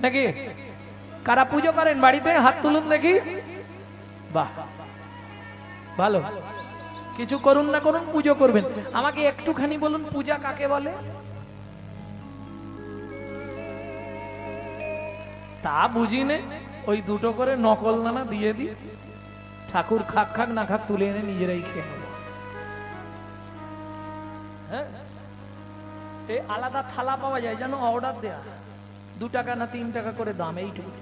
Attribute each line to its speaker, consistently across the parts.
Speaker 1: নাকি? কারা পুজো করেন বাড়িতে হাত তুলুন দেখি। বাহ, ভালো। কিছু করুন না করুন, পুজো করবেন। আমাকে একটুখানি বলুন পূজা কাকে বলে? তা বুঝি নে, ওই দুটো করে নকল নানা দিয়ে দি, ঠাকুর খাক খাক না খাক তুলে এনে নিজেরাই খেয়ে নেব। হ্যাঁ, এই আলাদা থালা পাওয়া যায় জানো, অর্ডার দেয়া, 2 টাকা না 3 টাকা করে দাম, এইটুকু।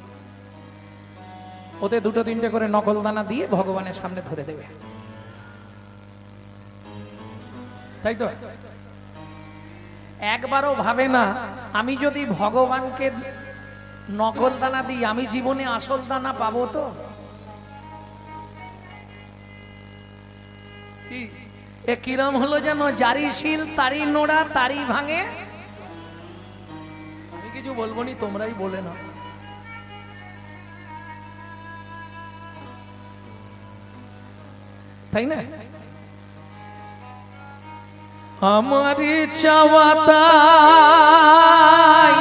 Speaker 1: ওতে 2-3টে করে নকল দানা দিয়ে ভগবানের সামনে ধরে দেবে, তাই তো? একবারও ভাবে না আমি যদি ভগবানকে নকল দানা দিই আমি জীবনে আসল দানা পাবো তো? এ কিরম হলো যেন, জারি শিল তারি নোড়া তারি ভাঙে। আমি কিছু বলবো নি, তোমরাই বলে না। তাই না? আমারি চাওয়া তাই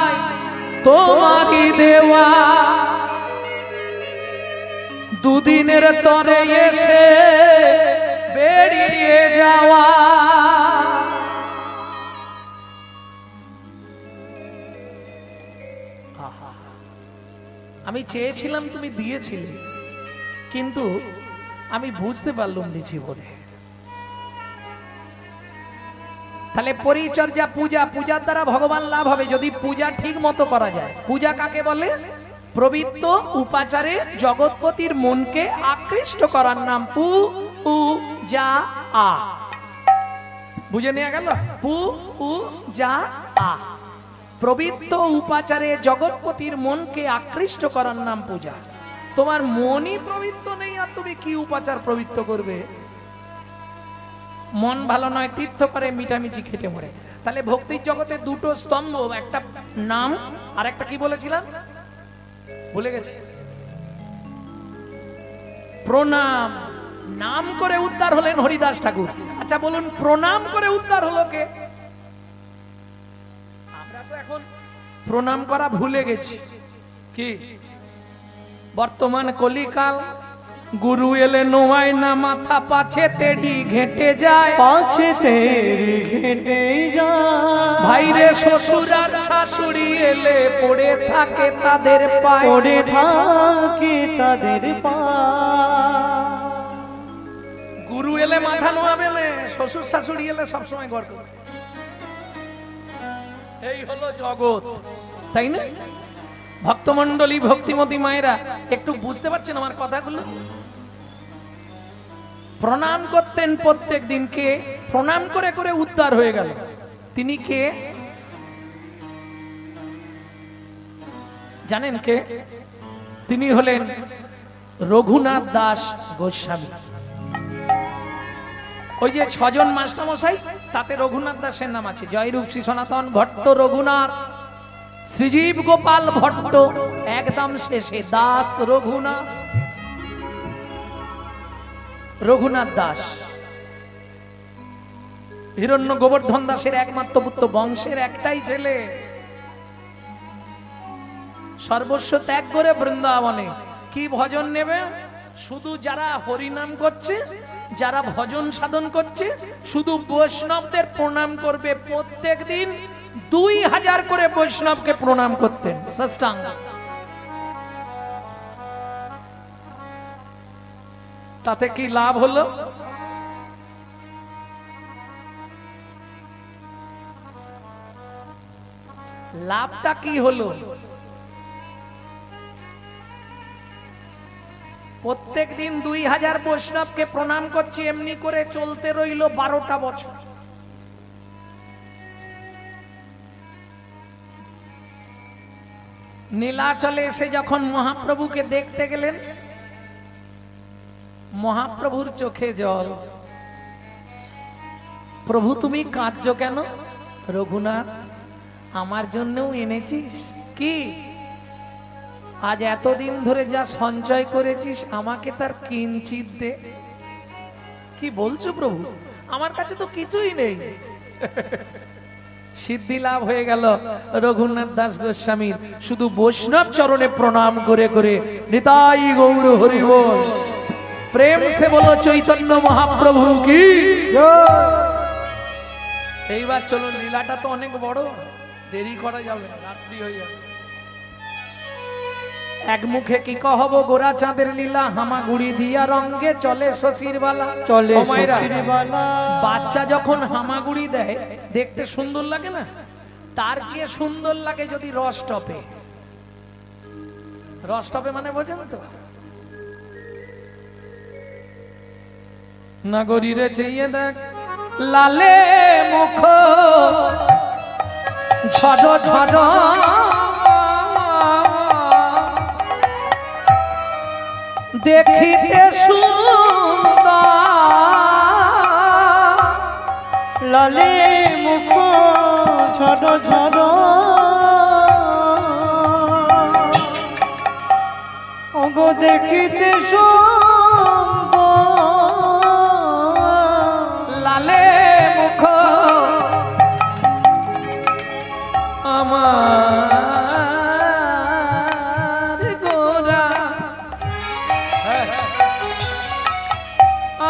Speaker 1: তোমারি দেওয়া, দুদিনের তরে এসে বেরিয়ে যাওয়া। আমি চেয়েছিলাম, তুমি দিয়েছিলে, কিন্তু আমি বুঝতে পারলাম না জীবনে। তাহলে পরিচর্যা, পূজা, পূজার দ্বারা ভগবান লাভ হবে যদি পূজা ঠিক মতো করা যায়। পূজা কাকে বলে? প্রবৃত্ত উপাচারে জগৎপতির মনকে আকৃষ্ট করার নাম পূজা। বুঝে নেওয়া গেল? পূজা। প্রবৃত্ত উপাচারে জগৎপতির মনকে আকৃষ্ট করার নাম পূজা। তোমার মনই প্রবৃত্ত নেই আর তুমি কি উপাচার প্রবৃত্ত করবে? মন ভালো নয়, তীর্থ করে মিটামিটি খেটে মরে। তাহলে ভক্তির জগতে 2টো স্তম্ভ, একটা নাম আর একটা কি বলেছিলাম ভুলে গেছি, প্রণাম। নাম করে উদ্ধার হলেন হরিদাস ঠাকুর। আচ্ছা বলুন, প্রণাম করে উদ্ধার হলো কে? আমরা তো এখন প্রণাম করা ভুলে গেছি। কি বর্তমান কলিকাল, গুরু এলে নোয়ায় না মাথা, পাছে তেড়ি ঘেটে যায়,
Speaker 2: পাছে তেড়ি ঘেটে যায়।
Speaker 1: ভাইরে শ্বশুর আর শাশুড়ি এলে পড়ে থাকে তাদের পায়ে,
Speaker 2: পড়ে থাকে তাদের পায়ে।
Speaker 1: গুরু এলে মাথা নোয়াবে না, শ্বশুর শাশুড়ি এলে সবসময় গর্ব। এই হলো জগৎ, তাই না? ভক্তমন্ডলী, ভক্তিমতী মায়েরা, একটু বুঝতে পারছেন আমার কথাগুলো? প্রণাম করতেন প্রত্যেক দিনকে, প্রণাম করে করে উদ্ধার হয়ে গেল। তিনি কে জানেন? কে? তিনি হলেন রঘুনাথ দাস গোস্বামী। ওই যে 6 জন মাস্টারমশাই, তাতে রঘুনাথ দাসের নাম আছে। জয়রূপ শ্রী সনাতন ভট্ট রঘুনাথ, শ্রীজীব গোপাল ভট্ট, একদম শেষে দাস রঘুনাথ। রঘুনাথ দাস হিরণ্য গোবর্ধন দাসের একমাত্র পুত্র, বংশের একটাই ছেলে। সর্বস্ব ত্যাগ করে বৃন্দাবনে কি ভজন নেবে? শুধু যারা হরিনাম করছে, যারা ভজন সাধন করছে, শুধু বৈষ্ণবদের প্রণাম করবে। প্রত্যেক দিন 2000 করে বৈষ্ণবকে প্রণাম করতেন সাষ্টাঙ্গ। তাতে কি লাভ হলো? লাভটা কি হলো? প্রত্যেক দিন 2000 বৈষ্ণবকে প্রণাম করছি, এমনি করে চলতে রইল 12টা বছর। নীলাচলে এসে যখন মহাপ্রভুকে দেখতে গেলেন, মহাপ্রভুর চোখে জল। প্রভু তুমি কাঁদছো কেন? রঘুনাথ, আমার জন্যও এনেছিস কি? আজ এতদিন ধরে যা সঞ্চয় করেছিস আমাকে তার কিঞ্চিত দে। কি বলছো প্রভু? আমার কাছে তো কিছুই নেই। সিদ্ধি লাভ হয়ে গেল রঘুনাথ দাস গোস্বামীর। শুধু বৈষ্ণব চরণে প্রণাম করে করে নিতাই গৌর হরি বল। প্রেম সে বলো চৈতন্য মহাপ্রভু কি। এইবার চলো, লীলাটা তো অনেক বড়, দেরি করা যাবে না, রাত্রি হয়ে যাবে। এক মুখে কি কহব গোরা চাঁদের লীলা, হামাগুড়ি দিয়া রঙ্গে চলে শশীর বালা।
Speaker 2: চলে
Speaker 1: ও মায়েরা,
Speaker 2: শশীর বালা।
Speaker 1: বাচ্চা যখন হামাগুড়ি দেয় দেখতে সুন্দর লাগে না? তার চেয়ে সুন্দর লাগে যদি রস টপে। রস টপে মানে বোঝেন তো? নাগরীরে চেয়ে দেখ লালে মুখ ঝড় ঝড় দেখিতে সুন্দর,
Speaker 2: লালে মুখ ঝড় ঝড় ওগো দেখিতে সুন্দর,
Speaker 1: লালে মুখ আমার গোরা,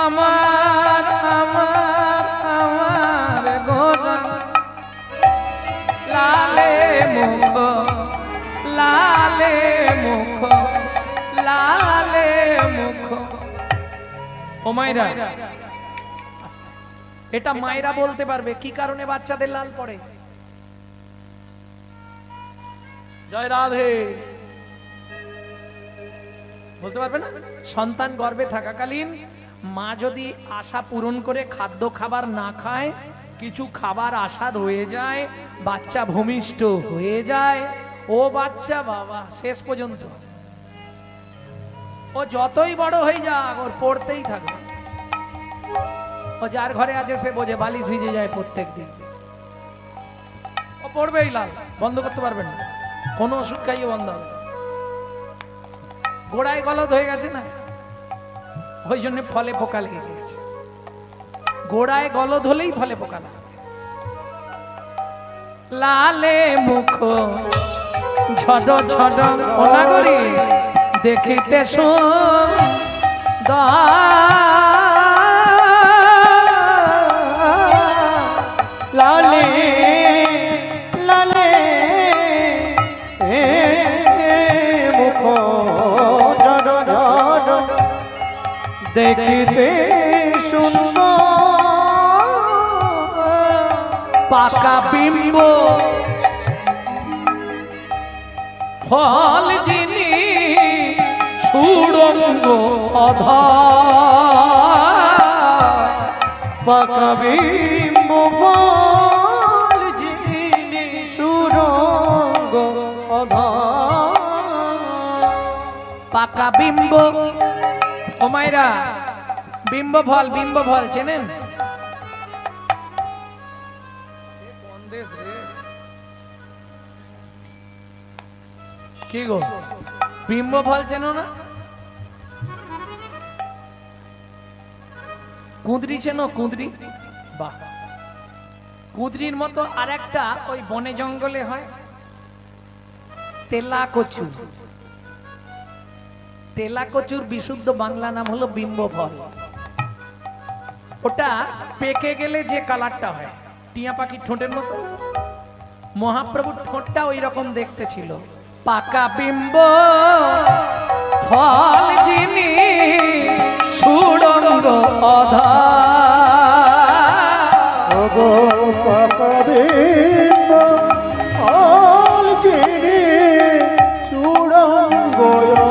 Speaker 1: আমার আমার আমার গোরা, লালে মুখ, লালে মুখ, লালে মুখ। ও মায়েরা, এটা মায়েরা বলতে পারবে কি কারণে বাচ্চাদের লাল পড়ে। জয় রাধে, বলতে পারবে না? সন্তান গর্ভে থাকাকালীন মা যদি আশা পূরণ করে খাদ্য খাবার না খায়, কিছু খাবার আশা রয়ে যায়, বাচ্চা ভূমিষ্ঠ হয়ে যায়, ও বাচ্চা বাবা শেষ পর্যন্ত ও যতই বড় হয়ে যাক ওর পড়তেই থাকবে। ও যার ঘরে আছে সে বোঝে বালিশ ভিজে যায় প্রত্যেক দিন, ও পড়বেই লাল, বন্ধ করতে পারবেন না, কোনো ওষুধ খাইয়ে বন্ধ হবে। গোড়ায় গলদ হয়ে গেছে না, ওই জন্য ফলে পোকা লেগে গেছে। গোড়ায় গলদ হলেই ফলে পোকা লাগে। লালে মুখ ঝড় ঝড় অনাগরি দেখিতে সুন্দর,
Speaker 2: লালে লালে মুখ ঝড় ঝড় দেখিতে সুন্দর,
Speaker 1: পাকা বিম্ব ফল যিনি সুড়ঙ্গ অধর,
Speaker 2: পাকা বিম্ব ফল যিনি সুরঙ্গ অধর,
Speaker 1: পাকা বিম্ব। ও মায়েরা, বিম্ব ফল চেনেন? কি গো, বিম্ব ফল চেনো না? কুঁদরি চেনো? কুঁদরি, বাহ, কুঁদরির মতো আরেকটা ওই বনে জঙ্গলে হয়, তেলা কচু। তেলা কচুর বিশুদ্ধ বাংলা নাম হলো বিম্ব ফল। ওটা পেকে গেলে যে কালারটা হয়, টিয়া পাখির ঠোঁটের মতো, মহাপ্রভুর ঠোঁটটা ওই রকম দেখতে ছিল। পাকা বিম্ব ফল যিনি সুড়ঙ্গ অধর,
Speaker 2: ওগো পাকা বিম্ব ফল যিনি সুরঙ্গ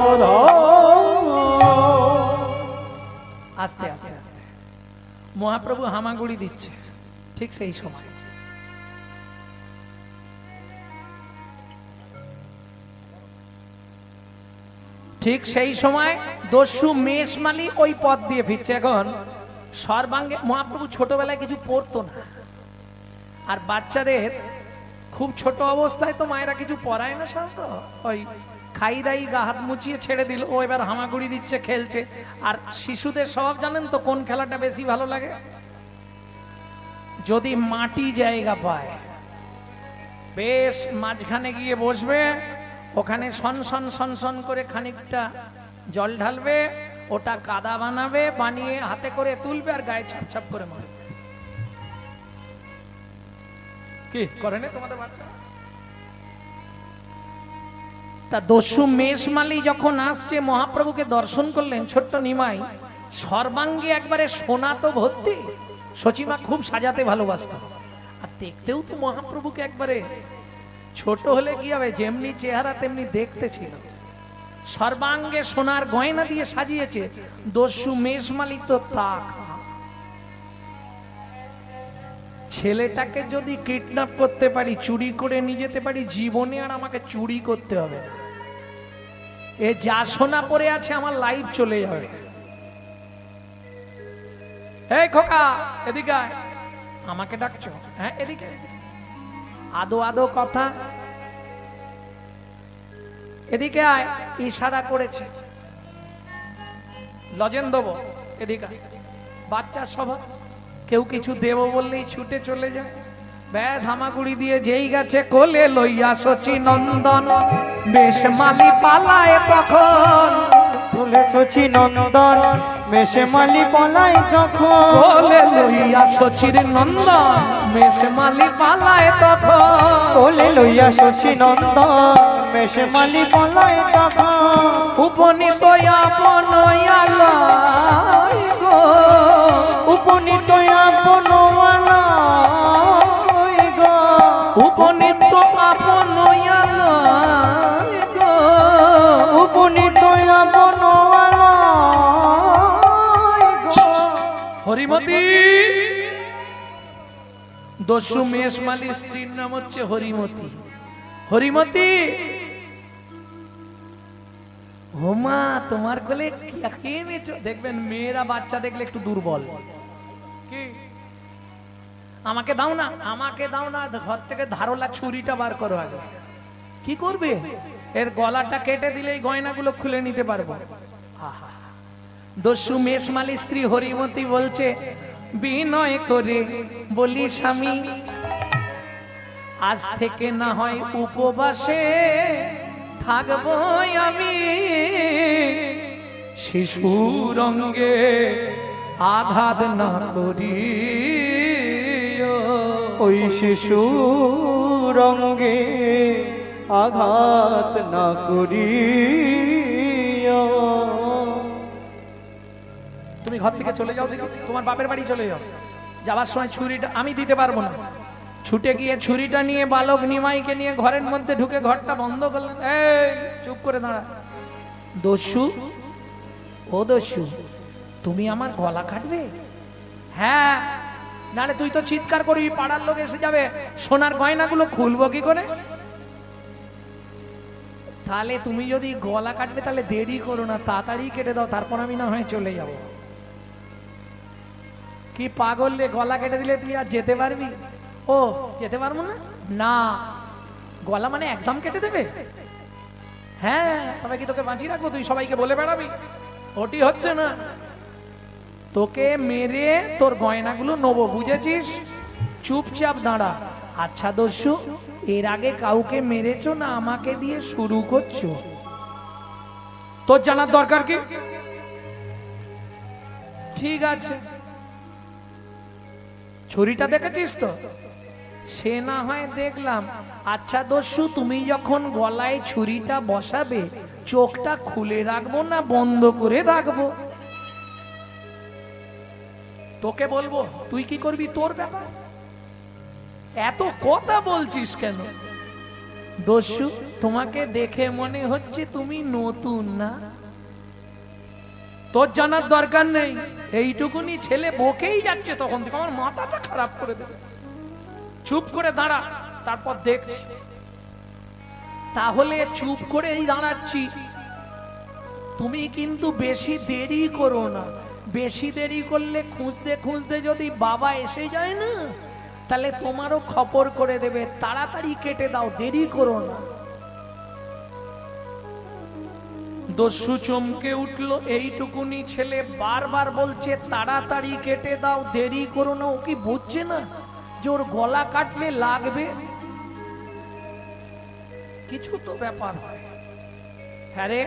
Speaker 2: অধর।
Speaker 1: আস্তে আস্তে আস্তে মহাপ্রভু হামাগুড়ি দিচ্ছে, ঠিক সেই সময় দস্যু মেষমালি ওই পথ দিয়ে ফিরছে। এখন সর্বাঙ্গে মহাপ্রভু ছোটবেলায় কিছু পড়তো না, আর বাচ্চাদের খুব ছোট অবস্থায় তো মায়েরা কিছু পড়ায় না, সাধারণত ওই খাই দাই গা হাত মুছিয়ে ছেড়ে দিল, ও এবার হামাগুড়ি দিচ্ছে, খেলছে। আর শিশুদের স্বভাব জানেন তো কোন খেলাটা বেশি ভালো লাগে? যদি মাটি জায়গা পায় বেশ মাঝখানে গিয়ে বসবে, ওখানে সন করে খানিকটা জল ঢালবে, ওটা কাদা বানাবে, বানিয়ে হাতে করে তুলবে আর গায়ে ছাপ ছাপ করে মারবে। কি করে না তোমাদের বাচ্চা? তা দস্যু মেষমালি যখন আসছে মহাপ্রভুকে দর্শন করলেন, ছোট্ট নিমাই সর্বাঙ্গে একবারে সোনা তো ভর্তি। সচিমা খুব সাজাতে ভালোবাসত, আর দেখতেও তো মহাপ্রভুকে একবারে, ছোট হলে কি হবে, যেমনি চেহারা তেমনি দেখতে ছিল। সর্বাঙ্গে সোনার গয়না দিয়ে সাজিয়েছে। দস্যু মেষমালি তো তাক, ছেলেটাকে যদি কিডন্যাপ করতে পারি, চুরি করে নিয়ে যেতে পারি, জীবনে আর আমাকে চুরি করতে হবে না। এ যা সোনা পড়ে আছে আমার লাইফ চলে যাবে। এই খোকা এদিকে আয়। আমাকে ডাকছো? হ্যাঁ এদিকে। আদো আদো কথা, এদিকে আয়। ইশারা করেছে, লজেন দেবো, এদিকে। বাচ্চা স্বভাব, কেউ কিছু দেব বললেই ছুটে চলে যায়। ব্যাস হামাগুড়ি দিয়ে যেই গেছে কোলে লইয়া শচী নন্দন, বেশ মালি পালায় তখন।
Speaker 2: কোলে শচী নন্দন, মেষে মালি পলায় তখন।
Speaker 1: কোলে লইয়া শচীর নন্দন, বেশ মালি পালায় তখন।
Speaker 2: কোলে লইয়া শচী নন্দন, মেষে মালি পলায় তখন।
Speaker 1: উপনীত আপন আলাই গো,
Speaker 2: উপনীত আপন আলাই গো,
Speaker 1: উপনীত আপন আলাই গো,
Speaker 2: উপনীত আপন আলাই গো।
Speaker 1: হরিমতি। দস্যু মেষমালির স্ত্রীর নাম হচ্ছে হরিমতি। হরিমতি, হোমা তোমার কোলে কে এনেছো? দেখবেন মেয়েরা বাচ্চা দেখলে একটু দুর্বল। কি আমাকে দাও না, আমাকে দাও না, ঘর থেকে ধারলা ছুরিটা বার করো আগে। কি করবে? এর গলাটা কেটে দিলেই গয়নাগুলো খুলে নিতে পারবো। আহা, দস্যু মেষমালি স্ত্রী হরিমতি বলছে, বিনয় করে বলি স্বামী, আজ থেকে না হয় উপবাসে থাকবো আমি। শিশুর অঙ্গে আঘাত না করি,
Speaker 2: ওই শিশু রঙ্গে আঘাত না করি।
Speaker 1: তুমি ঘর থেকে চলে যাও, দেখো তোমার বাপের বাড়ি চলে যাও। যাওয়ার সময় ছুরিটা আমি দিতে পারবো না। ছুটে গিয়ে ছুরিটা নিয়ে বালক নিমাইকে নিয়ে ঘরের মধ্যে ঢুকে ঘরটা বন্ধ করলেন। এই চুপ করে দাঁড়া। দস্যু, ও দস্যু, তুমি আমার গলা কাটবে? হ্যাঁ, নালে তুই তো চিৎকার করবি, পাড়ার লোক এসে যাবে, সোনার গয়নাগুলো খুলবো কি করে? তাহলে তুমি যদি গলা কাটবে তাহলে দেরি করো না, তাড়াতাড়ি কেটে দাও, তারপর আমি না হয় চলে যাব। কি পাগল রে, গলা কেটে দিলে তুই আর যেতে পারবি? ও যেতে পারবো না? না, গলা মানে একদম কেটে দেবে? হ্যাঁ, তবে কি তোকে বাঁচিয়ে রাখবো? তুই সবাইকে বলে বেড়াবি? ওটি হচ্ছে না, তোকে মেরে তোর গয়নাগুলো নেবো, বুঝেছিস? চুপচাপ দাঁড়া। আচ্ছা দস্যু, এর আগে কাউকে মেরেছো না আমাকে দিয়ে শুরু করছো? তোর জানার দরকার কি? ঠিক আছে, ছুরিটা দেখেছিস তো? সে না হয় দেখলাম। আচ্ছা দস্যু, তুমি যখন গলায় ছুরিটা বসাবে, চোখটা খুলে রাখবো না বন্ধ করে রাখবো? তোকে বলবো, তুই কি করবি তোর ব্যাপার। এত কথা বলছিস কেন? দস্যু, তোমাকে দেখে মনে হচ্ছে তুমি নতুন না? তোর জানার দরকার নেই, এইটুকুনি ছেলে বকেই যাচ্ছে তখন থেকে, আমার মাথাটা খারাপ করে দেবে। চুপ করে দাঁড়া, তারপর দেখছি। তাহলে চুপ করেই দাঁড়াচ্ছি। তুমি কিন্তু বেশি দেরি করো না, বেশি দেরি করলে খুঁজতে খুঁজতে যদি বাবা এসে যায় না, তাহলে তোমারও খবর করে দেবে। তাড়াতাড়ি কেটে দাও, দেরি করো না। দস্যু চমকে উঠলো, এইটুকুনি ছেলে বারবার বলছে তাড়াতাড়ি কেটে দাও, দেরি করো না। ও কি বুঝছে না যে ওর গলা কাটলে লাগবে? কিছু তো ব্যাপার হয়। হ্যাঁ রে,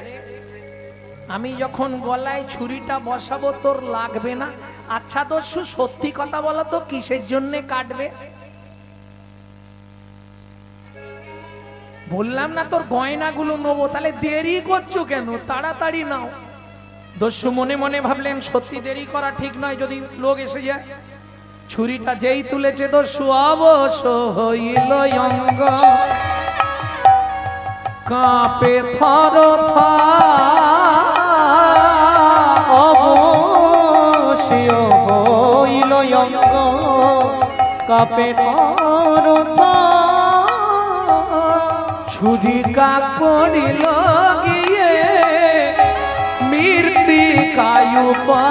Speaker 1: আমি যখন গলায় ছুরিটা বসাবো তোর লাগবে না? আচ্ছা দস্যু, সত্যি কথা বলো তো, কিসের জন্য কাটবে? বললাম না তোর গয়নাগুলো নেবো, তাহলে দেরি করছো কেন? তাড়াতাড়ি নাও। দস্যু মনে মনে ভাবলেন সত্যি দেরি করা ঠিক নয়, যদি লোক এসে যায়। ছুরিটা যেই তুলেছে দস্যু অবশ হইল অঙ্গ, কাঁপে থর
Speaker 2: অবশ্যই হইল অঙ্গ, কাপে থর
Speaker 1: ছুরি কাপ পড়িল গিয়ে মৃত্তিকায়ু পা,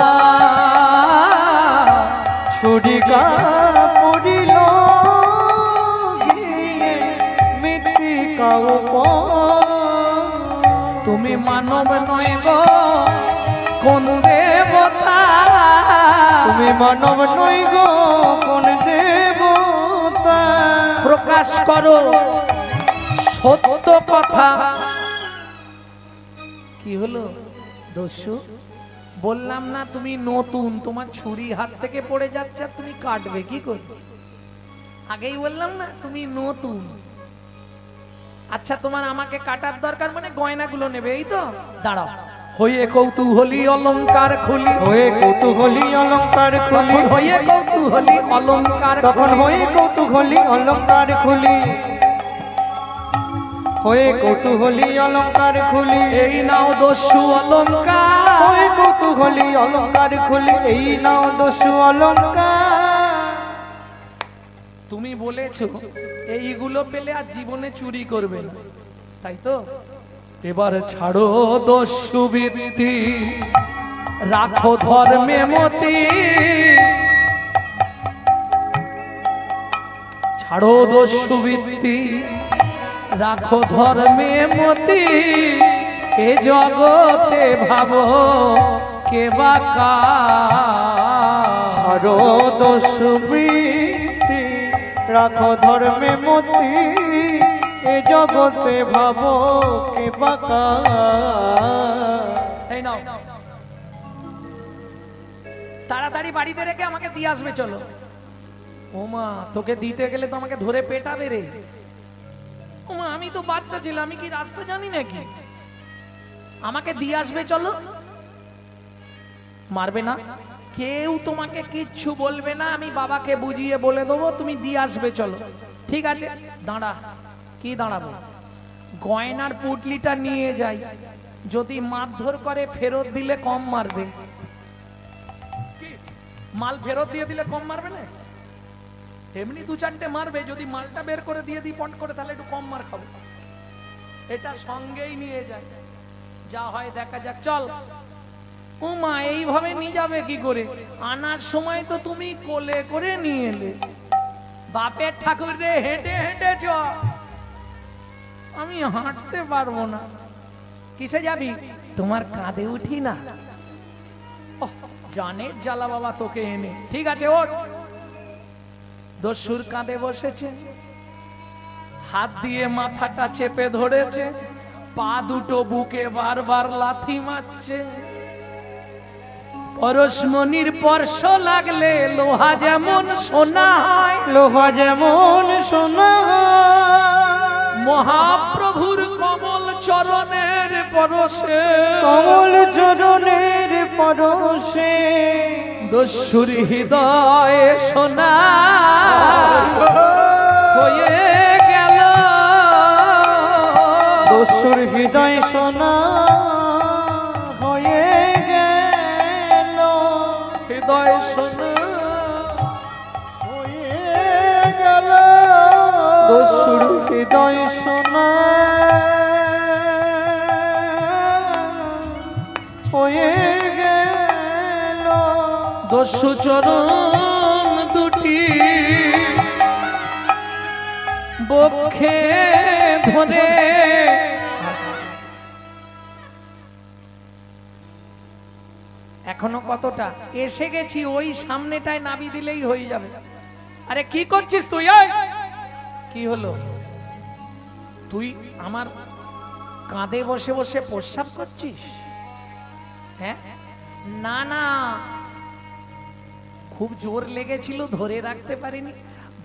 Speaker 2: ছুরি কাপ পড়িল গিয়ে মৃত্তিকা
Speaker 1: তুমি মানব নয় গো কোন দেবতা,
Speaker 2: তুমি মানব নই গো কোন দেবতা,
Speaker 1: প্রকাশ করো সত্য কথা। কি হলো দস্যু? বললাম না তুমি নতুন, তোমার ছুরি হাত থেকে পড়ে যাচ্ছে, তুমি কাটবে কি করবে? আগেই বললাম না তুমি নতুন। আচ্ছা তোমার আমাকে কাটার দরকার মানে গয়নাগুলো নেবে, এই তো? দাঁড়াও। হয়ে কৌতূহলী অলংকার খুলি,
Speaker 2: হয়ে কৌতূহলী অলংকার খুলি,
Speaker 1: হয়ে কৌতূহলী অলংকার,
Speaker 2: তখন হয়ে কৌতূহলী অলংকার খুলি, হয়ে কৌতূহলী অলংকার খুলি,
Speaker 1: এই নাও দস্যু অলংকার,
Speaker 2: হয়ে কৌতূহলী অলংকার খুলি, এই নাও দস্যু অলংকার।
Speaker 1: তুমি বলেছো এইগুলো পেলে আর জীবনে চুরি করবে না, তাই তো? এবার ছাড়ো দস্যু বৃত্তি, রাখো ধর্মে মতি, ছাড়ো দস্যু বৃত্তি, রাখো ধর্মে মতি, এ জগতে ভাবো কে বাকা।
Speaker 2: ছাড়ো দস্যু বৃত্তি, রাখো ধর্মে মতি, এ জগতে ভাবো কে বাকা।
Speaker 1: এই নাও, তাড়াতাড়ি বাড়িতে রেখে আমাকে দিয়ে আসবে, চলো। ওমা, তোকে দিতে গেলে তো আমাকে ধরে পেটাবে রে। ওমা, আমি তো বাচ্চা ছিলাম, আমি কি রাস্তা জানি নাকি? আমাকে দিয়ে আসবে, চলো। মারবে না, কেউ তোমাকে কিচ্ছু বলবে না, আমি বাবাকে বুঝিয়ে বলে দেবো, তুমি দিয়ে আসবে, চলো। ঠিক আছে, দাঁড়া। কি দাঁড়াবো? গয়নার পুটলিটা নিয়ে যাই, যদি মারধর করে ফেরত দিলে কম মারবে। মাল ফেরত দিয়ে দিলে কম মারবে না? এমনি দু চারটে মারবে, যদি মালটা বের করে দিয়ে দিই পট করে, তাহলে একটু কম মার খাবো। এটা সঙ্গেই নিয়ে যায়, যা হয় দেখা যাক, চল। ও মা, এইভাবে নিয়ে যাবে কি করে? আনার সময় তো তুমি কোলে করে নিয়ে এলে। বাপের ঠাকুর রে, হেঁটে হেঁটে চ, আমি হাঁটতে পারবো না। কিসে যাবি? তোমার কাঁধে উঠি না। জানের জ্বালা বাবা তোকে এনে। ঠিক আছে, ওঠ। দস্যুর কাঁধে বসেছে, হাত দিয়ে মাথাটা চেপে ধরেছে, পা দুটো বুকে বারবার লাথি মারছে। পরশমণির স্পর্শ লাগলে লোহা যেমন সোনা হয়,
Speaker 2: লোহা যেমন সোনা হয়,
Speaker 1: মহাপ্রভুর কমল চরণের পরশে,
Speaker 2: কমল চরণের পরশে,
Speaker 1: দস্যুর হৃদয়ে সোনা হয়ে গেল,
Speaker 2: দস্যুর হৃদয় সোনা হয়ে গেল,
Speaker 1: হৃদয় সোনা
Speaker 2: হয়ে গেল, দস্যুর হৃদয় সোনা হয়ে গেল,
Speaker 1: দস্যু চরণ দুটি বক্ষে ধরে এখনো কতটা এসে গেছি, ওই সামনেটায় নাবি দিলেই হয়ে যাবে। আরে কি করছিস তুই? কি হলো? তুই আমার কাঁধে বসে বসে প্রস্রাব করছিস? হ্যাঁ, না না, খুব জোর লেগেছিল, ধরে রাখতে পারিনি।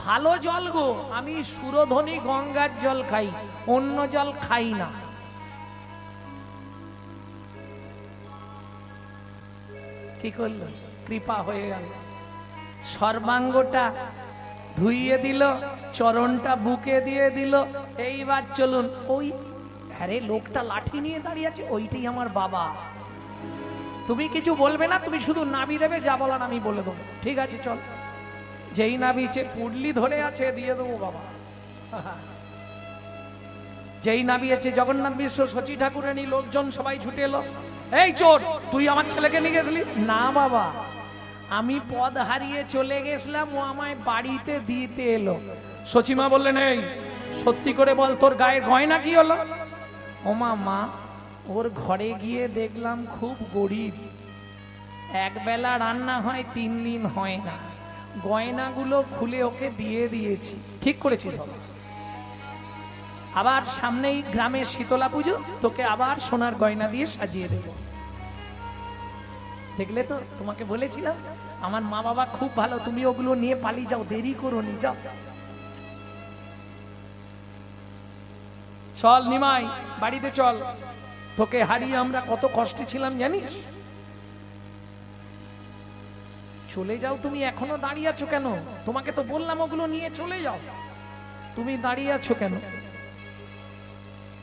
Speaker 1: ভালো জল গো, আমি সুরধনী গঙ্গার জল খাই, অন্য জল খাই না। কি করলো? কৃপা হয়ে গেল, সর্বাঙ্গটা ধুইয়ে দিল, চরণটা বুকে দিয়ে দিল। এইবার চলুন। ওই আরে লোকটা লাঠি নিয়ে দাঁড়িয়ে আছে, ওইটাই আমার বাবা। তুমি কিছু বলবে না, তুমি শুধু নাবি দেবে, যা বলার আমি বলে দেবো। ঠিক আছে চল। যেই নাবিছে পুডলি ধরে আছে, দিয়ে দেবো বাবা। যেই নাবিয়েছে জগন্নাথ মিশ্র, শচী ঠাকুরানী, লোকজন সবাই ছুটে এলো। এই চোর, তুই আমার ছেলেকে নিয়ে গেছিলি? না বাবা, আমি পদ হারিয়ে চলে গেছিলাম, ও আমায় বাড়িতে দিতে এলো। শচীমা বললেন, এই সত্যি করে বল, তোর গায়ের গয়না কি হলো? ওমা মা, ওর ঘরে গিয়ে দেখলাম খুব গরিব, একবেলা রান্না হয়, 3 দিন হয় না। গয়নাগুলো খুলে ওকে দিয়ে দিয়েছি। ঠিক করেছি বাবা। আবার সামনেই গ্রামের শীতলা পুজো, তোকে আবার সোনার গয়না দিয়ে সাজিয়ে দেব। দেখলে তো, তোমাকে বলেছিলাম আমার মা বাবা খুব ভালো, তুমি ওগুলো নিয়ে পালিয়ে যাও, দেরি করো নি, যাও। চল নিমাই, বাড়িতে চল। তোকে হারিয়ে আমরা কত কষ্টে ছিলাম জানিস? চলে যাও। তুমি এখনো দাঁড়িয়ে আছো কেন? তোমাকে তো বললাম ওগুলো নিয়ে চলে যাও, তুমি দাঁড়িয়ে আছো কেন?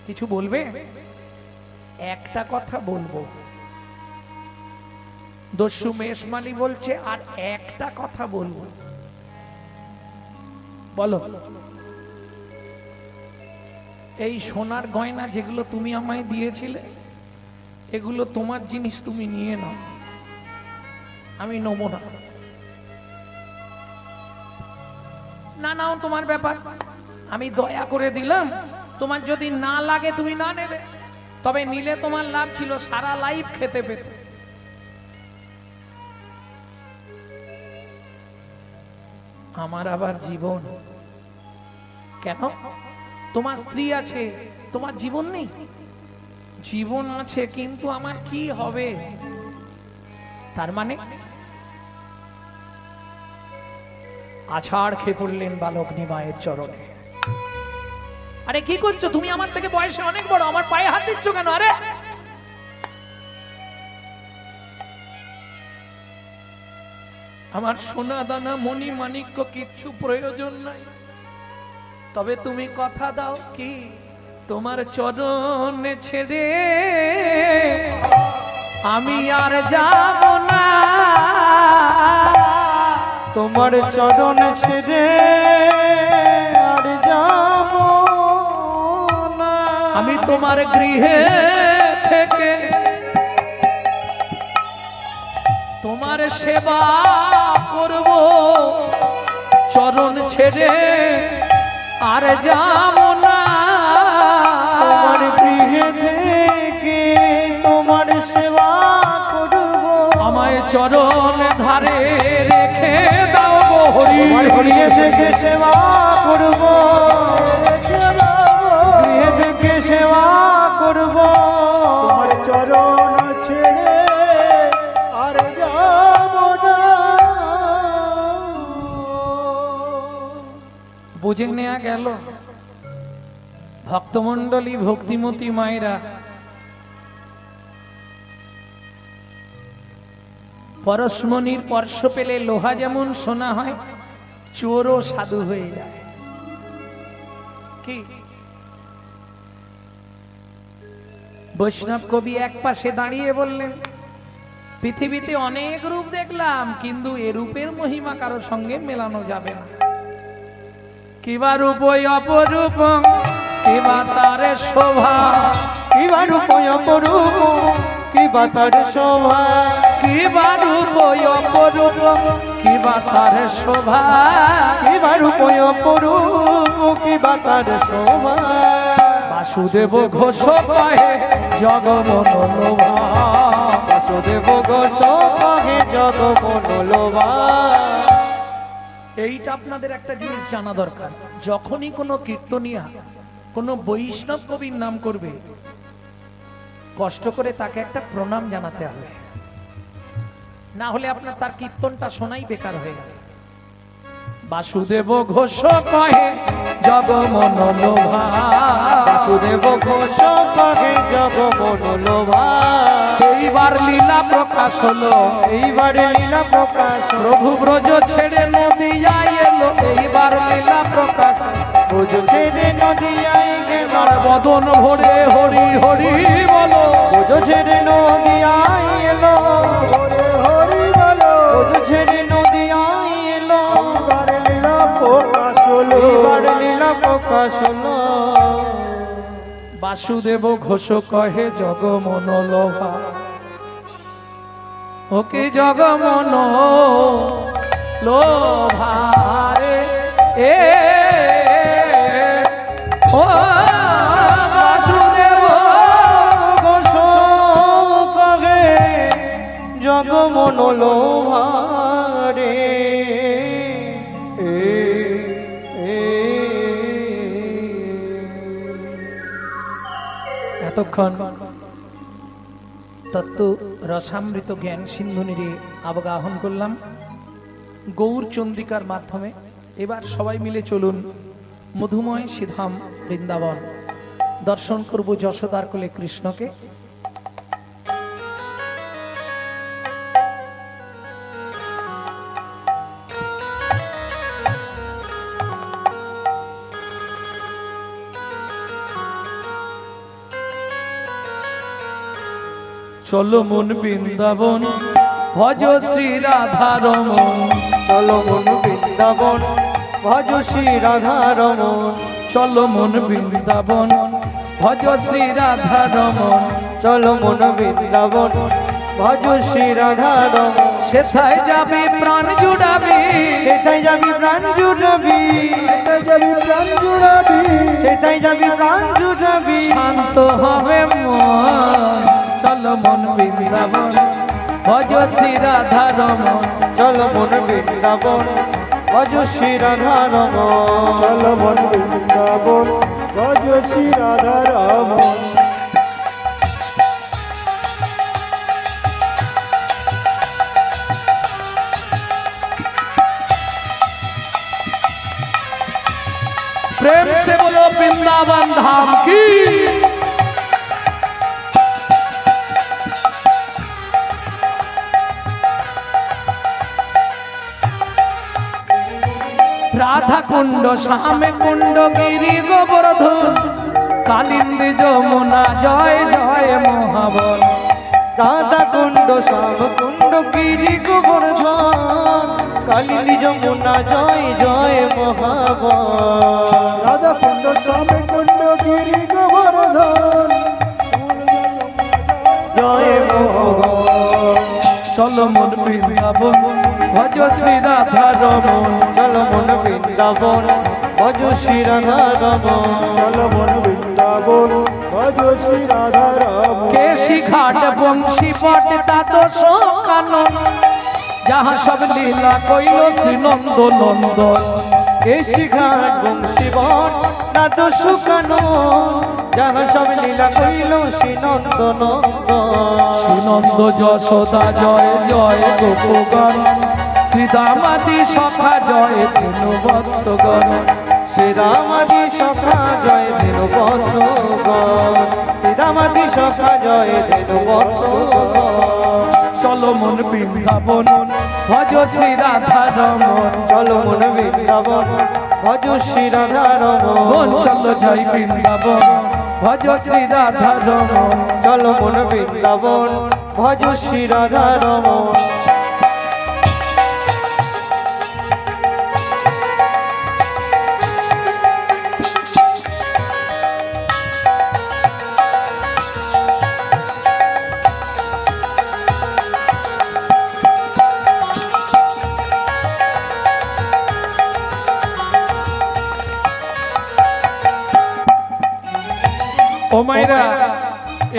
Speaker 1: কিছু বলবে? একটা কথা বলবো। দস্যু মেশমালি বলছে, আর একটা কথা বলবো। বলো। এই সোনার গয়না যেগুলো তুমি আমায় দিয়েছিলে, এগুলো তোমার জিনিস, তুমি নিয়ে নাও, আমি নেবো না। না নাও, তোমার ব্যাপার, আমি দয়া করে দিলাম। তোমার যদি না লাগে তুমি না নেবে, তবে নিলে তোমার লাভ ছিল, সারা লাইফ খেতে পেতে। আমার আবার জীবন কেন? তোমার স্ত্রী আছে, তোমার জীবন নেই? জীবন আছে, কিন্তু আমার কি হবে? তার মানে আছাড় খেয়ে পড়লেন বালক নিমায়ের চরণে। আরে কি করছো তুমি? আমার থেকে বয়সে অনেক বড়, আমার পায়ে হাত দিচ্ছ কেন? আরে আমার সোনা দানা মণি মাণিক্য কিচ্ছু প্রয়োজন নাই, তবে তুমি কথা দাও কি তোমার চরণে ছেড়ে আমি আর যাব না।
Speaker 2: তোমার চরণ ছেড়ে আর যাব না।
Speaker 1: আমি তোমার গৃহে থেকে তোমার সেবা করব, চরণ ছেড়ে আর যাব না।
Speaker 2: তোমার গৃহে থেকে তোমার সেবা করব,
Speaker 1: আমায় চরণ ধারে রেখে দাও গো হরি।
Speaker 2: গৃহে থেকে সেবা করব, গৃহে থেকে সেবা করব,
Speaker 3: তোমার চরণ ছেড়ে আর যাব না।
Speaker 1: বুঝে নেওয়া গেল ভক্তমণ্ডলী, ভক্তিমতী মায়েরা। পরশমণির স্পর্শ পেলে লোহা যেমন সোনা হয়, চোরও সাধু হয়ে যায়। কি বৈষ্ণব কবি এক পাশে দাঁড়িয়ে বললেন, পৃথিবীতে অনেক রূপ দেখলাম, কিন্তু এ রূপের মহিমা কারো সঙ্গে মেলানো যাবে না। কিবা রূপ অপরূপ, কিবা তার শোভা,
Speaker 2: কিবা রূপ অপরূপ, কিবা তার শোভা,
Speaker 1: কিবা রূপ অপরূপ, কিবা তার শোভা,
Speaker 2: কিবা রূপ অপরূপ, কিবা তার শোভা।
Speaker 1: বাসুদেব ঘোষ কহে জগমনোলোভা,
Speaker 2: বাসুদেব ঘোষ কহে জগমনোলোভা।
Speaker 1: এইটা আপনাদের একটা জিনিস জানা দরকার। যখনই কোনো কীর্তনিয়া কোন বৈষ্ণব কবির নাম করবে, কষ্ট করে তাকে একটা প্রণাম জানাতে হবে, না হলে আপনার তার কীর্তনটা শোনাই বেকার হয়ে গেল। বাসুদেব ঘোষ কহে জগমন লোভা,
Speaker 2: বাসুদেব ঘোষ কহে জগমন লোভা,
Speaker 1: এইবার লীলা প্রকাশ হলো,
Speaker 2: এইবারে লীলা প্রকাশ,
Speaker 1: প্রভু ব্রজ ছেড়ে নদিয়ায় এলো, এইবার লীলা প্রকাশ,
Speaker 2: ব্রজ ছেড়ে নদিয়ায় গেল,
Speaker 1: আর বদন ভরে হরি হরি বলো,
Speaker 2: ব্রজ ছেড়ে নদিয়ায় এলো,
Speaker 3: হরে হরি বলো,
Speaker 2: ব্রজ ছেড়ে নদিয়ায় এলো,
Speaker 3: এইবার লীলা প্রকাশ হলো,
Speaker 2: এইবারে লীলা প্রকাশ হলো।
Speaker 1: বাসুদেব ঘোষ কহে জগমন লোভা, ওকে জগমন লোভারে এ ও বাসুদেব
Speaker 2: ঘোষ কহে জগমন লোভা রে,
Speaker 1: এতক্ষণ তত্ত্ব রসামৃত জ্ঞান সিন্ধুনিরে অবগাহন করলাম গৌর চন্দ্রিকার মাধ্যমে। এবার সবাই মিলে চলুন মধুময় শ্রীধাম বৃন্দাবন দর্শন করব যশোদার কোলে কৃষ্ণকে। চলো মন বৃন্দাবন ভজ শ্রী রাধা রমন,
Speaker 2: চলো মন বৃন্দাবন ভজ শ্রী রাধা রমন,
Speaker 1: চলো মন বৃন্দাবন ভজ শ্রী রাধা রমন,
Speaker 2: চলো মন বৃন্দাবন ভজ শ্রী রাধা রমন,
Speaker 1: সেথায় যাবি প্রাণ জুড়াবি,
Speaker 2: সেটাই যাবি প্রাণ জুড়াবি,
Speaker 3: এটাই যাবি প্রাণ জুড়াবি,
Speaker 2: সেটাই যাবি প্রাণ জুড়াবি,
Speaker 1: শান্ত হবে মন। চলো মন বৃন্দাবন ভজ শ্রী রাধা রমন,
Speaker 2: চলো মন বৃন্দাবন ভজ শ্রী রাধা রমন,
Speaker 3: চলো মন বৃন্দাবন ভজ শ্রী রাধা রমন।
Speaker 1: प्रेम से बोलो वृंदावन धाम की। राधा कुंड श्याम कुंड गिरी गोवर्धन कालिंदी যমুনা জয় জয় মহাবন,
Speaker 2: রাধা কুণ্ড শ্যাম কুণ্ড গিরি গোবর্ধন কালিন্দী যমুনা জয় জয় মহাবন,
Speaker 3: রাধা কুণ্ড শ্যাম কুণ্ড গিরি গোবর্ধন
Speaker 2: জয় মহাবন,
Speaker 1: চলো মন বৃন্দাবন ভজ শ্রী রাধা রমন,
Speaker 2: চলো মন বৃন্দাবন ভজ শ্রী রাধা রমন,
Speaker 3: চলো মন বৃন্দাবন ভজ শ্রী রাধা রমন।
Speaker 1: কেশি ঘাট বংশী পট তাত কানন যাহা সব লীলা কইল শ্রী নন্দ নন্দন,
Speaker 2: কেশি ঘাট বংশী বট নাদ সুকানো যাহা সব লীলা কইল শ্রী নন্দ নন্দন,
Speaker 1: শ্রী নন্দ যশোদা জয় জয় গোপগণ শ্রীদামাদি সখা জয় ধনু বৎসগণ,
Speaker 2: শ্রীরামাদি সখা জয় ধেনু বৎসগণ, শ্রীরামাদি সখা জয় ধেনু বৎসগণ,
Speaker 1: চলো মন বৃন্দাবন ভজ শ্রী রাধা রমন,
Speaker 2: চলো মন বৃন্দাবন ভজ শ্রী রাধা রমন,
Speaker 1: মন চলো জয় বৃন্দাবন ভজ শ্রী রাধা রমন,
Speaker 2: চলো মন বৃন্দাবন ভজ শ্রী রাধা রমন।
Speaker 1: ও মাইরা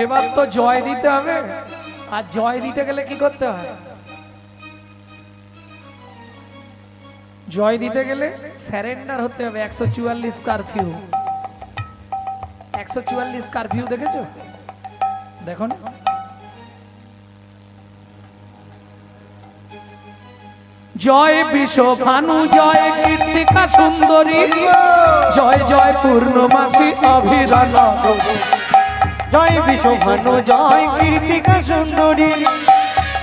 Speaker 1: এবার তো জয় দিতে হবে, আর জয় দিতে গেলে কি করতে হয়? জয় দিতে গেলে স্যারেন্ডার হতে হবে। 144 কারফিউ 144 কারফিউ দেখেছো? দেখো না। জয় বিশ্ব ভানু জয় কীর্তিকা সুন্দরী জয় জয় পূর্ণমাসী অভিরা নগরী।
Speaker 2: জয় বিশ্বভানু জয় কীর্তিকা সুন্দরী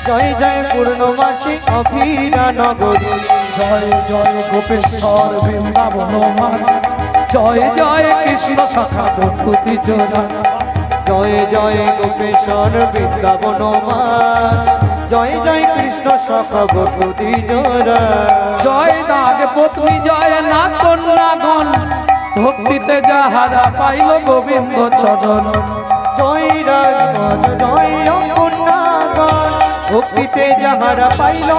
Speaker 2: জয় জয় পূর্ণমাসী অভিরা নগরী।
Speaker 1: জয় জয় গোপেশ্বর বৃন্দাবন মাঝ জয় জয় কৃষ্ণ সখা বন্ধুতি জোড়া।
Speaker 2: জয় জয় গোপেশ্বর বৃন্দাবন মাঝ জয় জয় কৃষ্ণ সখা বন্ধুতি জোড়া।
Speaker 1: জয় নাগ পত্নী জয় নাগ কন্যাগণ ভক্তিতে যাহারা পাইল গোবিন্দ চরণ।
Speaker 2: জয় রাজমন জয় কন্যাগণ ভক্তিতে যাহারা পাইল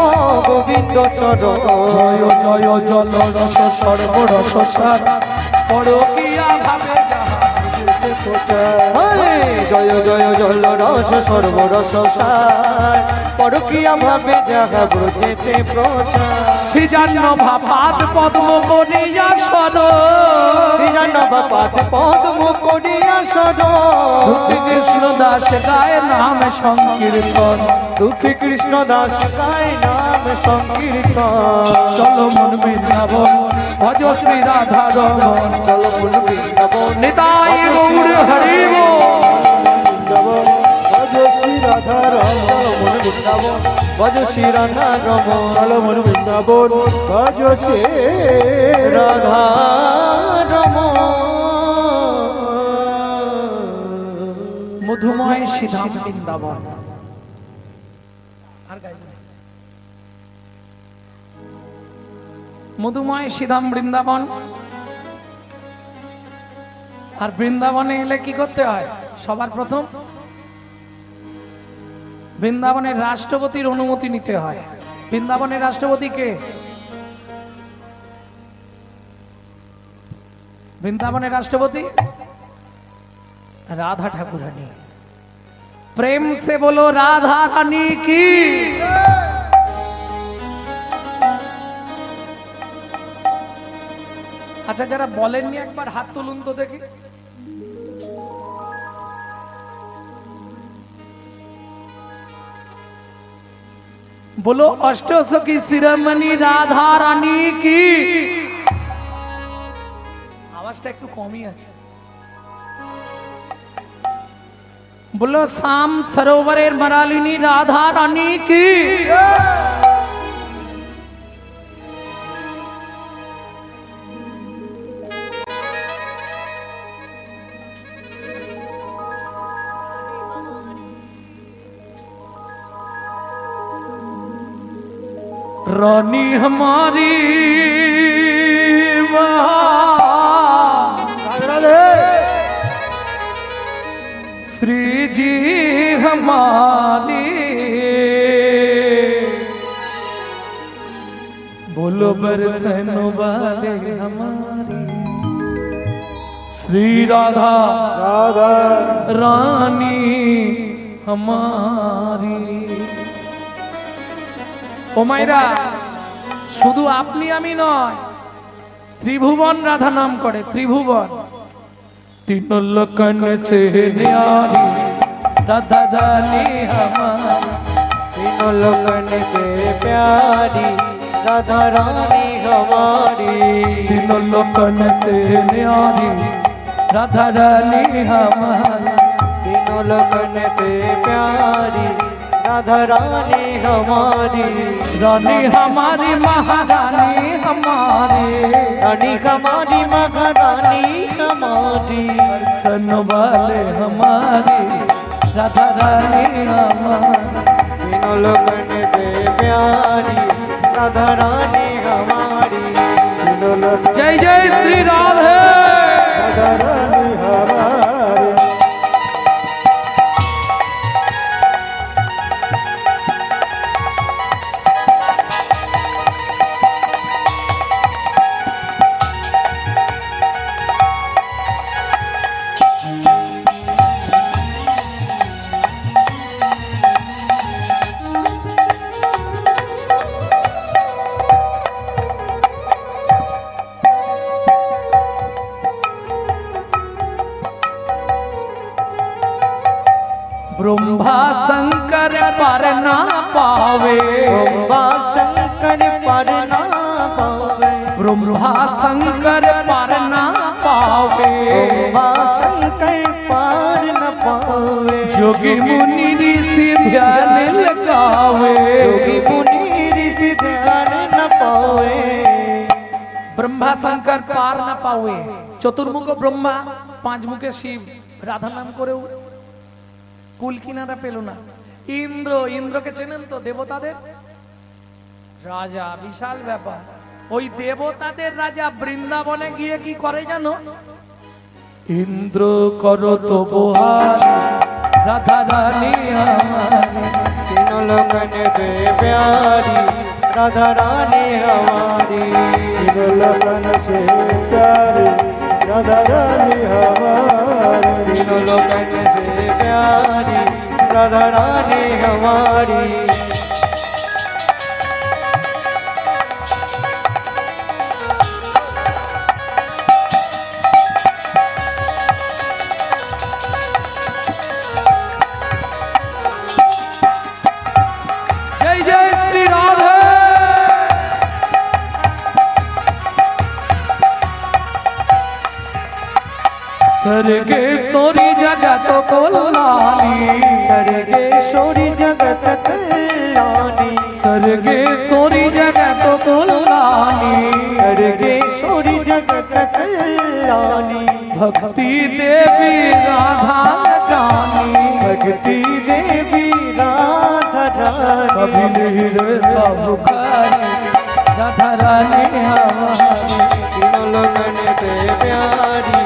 Speaker 2: গোবিন্দ চরণ।
Speaker 1: জয় জয় জল রস সর্বরস সার পরকিয়া ভাবে যাহা বুঝিতে প্রচার।
Speaker 2: জয় জয় জল রস সর্বরস সার পরকিয়া ভাবে যাহা ব্রজেতে প্রচার।
Speaker 1: সৃজান্ন ভাপাত পদ্ম করিয়া সর
Speaker 2: পাত পদ্ম করিয়া সর।
Speaker 1: দুঃখী কৃষ্ণ দাস গায় নাম সংকীর্তন।
Speaker 2: দুঃখী কৃষ্ণ দাস গায় নাম সংকীর্তন।
Speaker 1: চলো মন বৃন্দাবন ভজ শ্রী রাধা রমন।
Speaker 2: চলো মন বৃন্দাবন
Speaker 1: নিতাই গৌর হরি বল।
Speaker 3: ভজ শ্রী রাধা রমন
Speaker 2: মন বৃন্দাবন ভজ শ্রী রাধা রমন।
Speaker 3: চলো মন বৃন্দাবন ভজ শ্রী
Speaker 2: রাধা রমন।
Speaker 1: মধুময় শ্রীধাম বৃন্দাবন। আর গাইব না। মধুময় শ্রীধাম বৃন্দাবন। আর বৃন্দাবনে এলে কি করতে হয়? সবার প্রথম বৃন্দাবনের রাষ্ট্রপতির অনুমতি নিতে হয়। বৃন্দাবনের রাষ্ট্রপতি কে? বৃন্দাবনের রাষ্ট্রপতি राधा ठाकुरानी। प्रेम से बोलो राधा रानी की। अच्छा जरा बोलेंनी एक बार हाथ तुलुन तो देखी। बोलो अष्टसखी शिरोमणि राधा रानी की। आवाजটা একটু কমই আছে। बोलो शाम सरोवरेर मरालिनी राधा रानी की। रानी हमारी श्री जी हमारी। बोलो बरसन वाले हमारी श्री राधा
Speaker 3: राधा
Speaker 1: रानी हमारी। ও মাইরা শুধু আপনি আমি নয়, ত্রিভুবন রাধা নাম করে। ত্রিভুবন तीनों लोकन से न्यारी राधा रानी हमारी।
Speaker 2: तीनों लोकन से प्यारी राधा रानी हमारी।
Speaker 1: तीनों लोकन से न्यारी राधा रानी हमारी।
Speaker 2: तीनों लोकन से प्यारी राधा रानी हमारी।
Speaker 1: रानी हमारी महारानी हमारी।
Speaker 2: रानी हमारी महारानी हमारी।
Speaker 1: दर्शन वाले हमारी राधा रानी हमारी।
Speaker 2: तीनों लोकन से प्यारी राधा रानी हमारी। तीनों लोक
Speaker 1: जय जय श्री राधे।
Speaker 3: राधा रानी हमारी।
Speaker 1: ब्रह्मा शंकर पर ना पावे,
Speaker 2: ब्रह्मा शंकर पर ना पावे,
Speaker 1: ब्रह्मा शंकर पर ना पावे,
Speaker 2: ब्रह्मा शंकर पर न पावे।
Speaker 1: जोगी मुनि ऋषि ध्यान लगावे,
Speaker 2: योगी मुनि ऋषि ध्यान न पावे।
Speaker 1: ब्रह्मा शंकर पार ना पावे। चतुर्मुख ब्रह्मा, पांच मुखे शिव, राधा नाम करेও কুল কিনারা পেল না। ইন্দ্রকে চেনেন তো? দেবতাদের রাজা, বিশাল ব্যাপার। ওই দেবতাদের রাজা বৃন্দাবনে গিয়ে কি করে জানো? ইন্দ্র করো তো বহার, রাধা রানী আমার,
Speaker 2: तीनों लोकन के प्यारी राधा रानी हमारी,
Speaker 3: तीनों लगन से प्यारी राधा रानी हमारी,
Speaker 2: तीनों लोकन से प्यारी राधा रानी हमारी।
Speaker 1: जय जय श्री राधे। सर्गेश्वरी जगत कल्याणी,
Speaker 2: सर्गेश्वरी जगत कल्याणी,
Speaker 1: सर्गेश्वरी जगत कल्याणी,
Speaker 2: सर्गेश्वरी जगत कल्याणी।
Speaker 1: भक्ति देवी राधा जानी,
Speaker 2: भक्ति देवी राधा
Speaker 1: कभी
Speaker 2: रानी,
Speaker 1: नहीं रहता बुखारी, राधा रानी हमारी,
Speaker 2: तीनों लोगन के प्यारी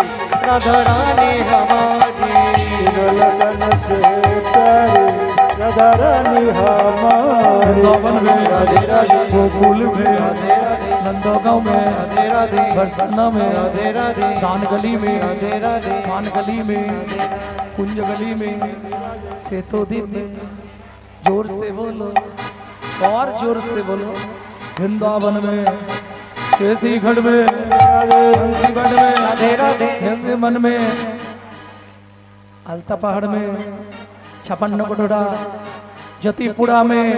Speaker 2: राधा रानी हमारी,
Speaker 3: तीनों लगन से प्यारी राधा रानी हमारी।
Speaker 1: वृंदावन में
Speaker 2: राधे राधे,
Speaker 1: गोकुल में
Speaker 2: राधे राधे,
Speaker 1: नंदगांव में
Speaker 2: राधे राधे,
Speaker 1: बरसाना में
Speaker 2: राधे राधे,
Speaker 1: दान गली में
Speaker 2: राधे राधे,
Speaker 1: मान गली में कुंज गली में सेतोदीप में। जोर से बोलो और जोर से बोलो। वृंदावन में, केसीगढ़ में, बंसीगढ़ में,
Speaker 2: राधे राधे,
Speaker 1: नंदीवन में, अलता पहाड़ में, छपन्न कटोरा, जतीपुरा में,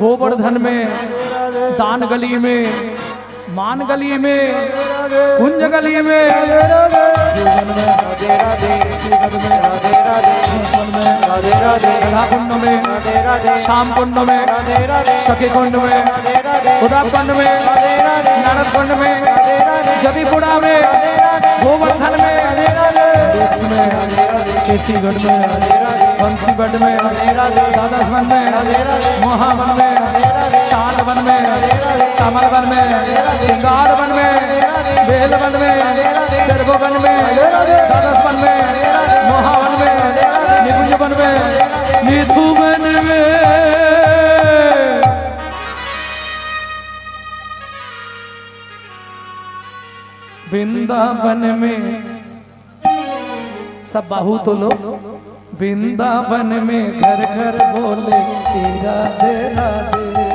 Speaker 1: गोवर्धन में, दान गली में, मान गली में, कुंज गली में, जीवन में,
Speaker 2: राधे राधे, राधे राधे,
Speaker 1: जीवन में,
Speaker 2: राधे राधे,
Speaker 1: राधा कुंड में,
Speaker 2: राधे राधे,
Speaker 1: श्याम कुंड में,
Speaker 2: राधे राधे,
Speaker 1: सखी कुंड में,
Speaker 2: राधे राधे,
Speaker 1: उदा कुंड में,
Speaker 2: राधे राधे,
Speaker 1: नारद कुंड में,
Speaker 2: राधे राधे,
Speaker 1: जदीपुरा में, गोवर्धन में, देव में, केसीगढ़ में, बंसीगढ़ में, दादासन में, मोहावन में, तालवन में, कमलवन में, सिंगारवन में, बेलवन में, सर्ववन में, दादासन में, मोहावन में, निकुंजवन में, निधुवन में। वृंदावन में सब बाहु तो लो। वृंदावन में घर घर बोले श्री राधे राधे,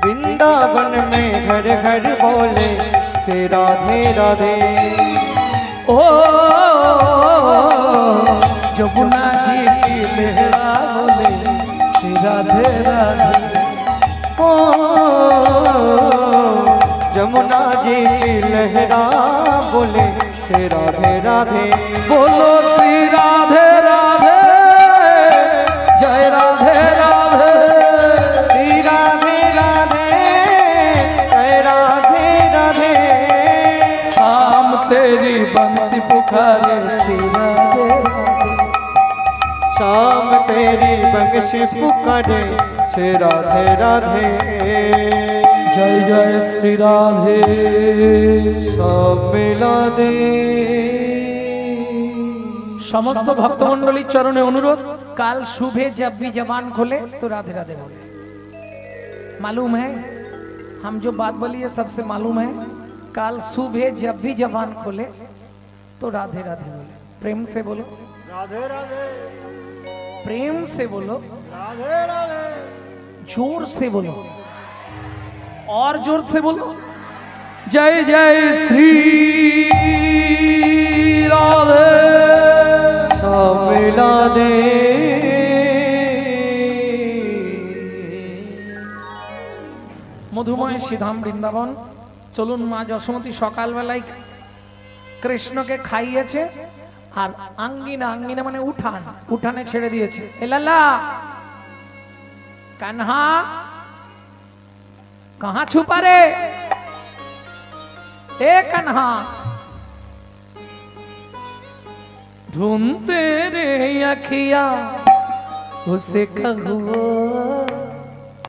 Speaker 2: वृंदावन में घर घर बोले से राधे राधे।
Speaker 1: ओ जमुना जी की लहरा बोले श्री राधे राधे,
Speaker 2: ओ जमुना जी की लहरा बोले से राधे राधे।
Speaker 1: बोलो श्री राधे राधे, जय राधे राधे,
Speaker 2: श्री राधे राधे, जय राधे राधे।
Speaker 1: शाम तेरी बंसी पुकारे श्री राधे राधे,
Speaker 2: शाम तेरी बंशी पुकारे से राधे राधे।
Speaker 1: जय जय श्री राधे।
Speaker 2: सब मिला दे।
Speaker 1: समस्त भक्तमंडली चरणे अनुरोध, काल सुबह जब भी जबान खोले तो राधे राधे बोले। मालूम है हम जो बात बोली है सबसे मालूम है। काल सुबह जब भी जबान खोले तो राधे राधे बोले। प्रेम से बोलो
Speaker 3: राधे राधे,
Speaker 1: प्रेम से बोलो,
Speaker 3: राधे राधे,
Speaker 1: जोर से बोलो और जोर से बोलो। जय जय श्री राधे।
Speaker 2: सब मिला दे।
Speaker 1: মহিষী ধাম বৃন্দাবন। চলুন, মা যশোমতী সকালবেলায় কৃষ্ণকে খাইয়েছে আর আঙ্গিনা, আঙ্গিনা মানে উঠান, উঠানে ছেড়ে দিয়েছে। এ লালা কাन्हा कहां छुपा रे, ए कान्हा ढूंढते रे अखिया उसे कहो